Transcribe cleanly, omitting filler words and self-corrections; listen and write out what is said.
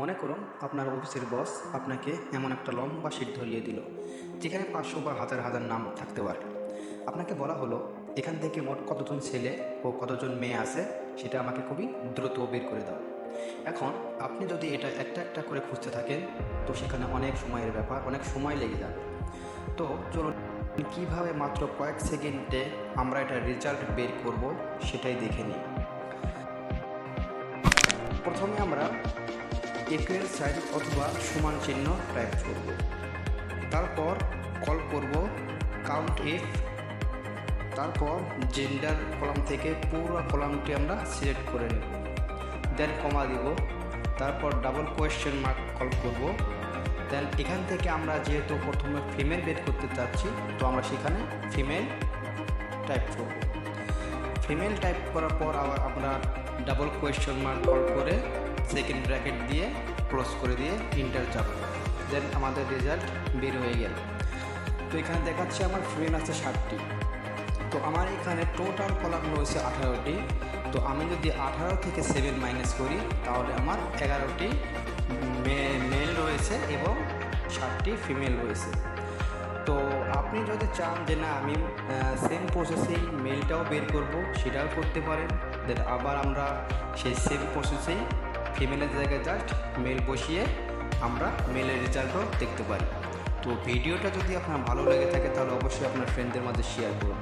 মনে করুন আপনার অফিসের বস আপনাকে এমন একটা লম্বা শিট ধরিয়ে দিল যেখানে 500 বা হাজার হাজার নাম থাকতে পারে। আপনাকে বলা হলো এখান থেকে মোট কতজন ছেলে ও কতজন মেয়ে আছে সেটা আমাকে খুবই দ্রুত বের করে দাও। এখন আপনি যদি এটা একটা একটা করে খুঁজতে থাকেন তো সেখানে অনেক সময়ের ব্যাপার, অনেক সময় লেগে যাবে। তো চলুন কীভাবে মাত্র কয়েক সেকেন্ডে আমরা এটা রেজাল্ট বের করব সেটাই দেখে নিই। প্রথমে আমরা ইকুয়াল সাইন অথবা সমান চিহ্ন টাইপ করব, তারপর কল করব কাউন্ট ইফ, তারপর জেন্ডার কলাম থেকে পুরো কলামটি আমরা সিলেক্ট করে নেব, দেন কমা দিব, তারপর ডাবল কোয়েশ্চেন মার্ক কল করব। দেন এখান থেকে আমরা যেহেতু প্রথমে ফিমেল বের করতে চাচ্ছি তো আমরা সেখানে ফিমেল টাইপ করব। ফিমেল টাইপ করার পর আবার আমরা ডাবল কোয়েশ্চেন মার্ক কল করে সেকেন্ড ব্র্যাকেট দিয়ে ক্লোজ করে দিয়ে ইন্টার চাপ, দেন আমাদের রেজাল্ট বের হয়ে গেল। তো এখানে দেখাচ্ছে আমার ফিমেল আছে 60টি। তো আমার এখানে টোটাল কলাম রয়েছে 18টি। তো আমি যদি 18 থেকে 7 মাইনাস করি তাহলে আমার 11টি মেল রয়েছে এবং 60টি ফিমেল রয়েছে। তো আপনি যদি চান যে না আমি সেম প্রসেসেই মেলটাও বের করব সেটাও করতে পারেন। দেন আবার আমরা সেই সেম প্রসেসেই ফিমেলের জায়গায় জাস্ট মেল বসিয়ে আমরা মেলের রেজাল্টও দেখতে পারি। তো ভিডিওটা যদি আপনার ভালো লেগে থাকে তাহলে অবশ্যই আপনার ফ্রেন্ডদের মাঝে শেয়ার করুন।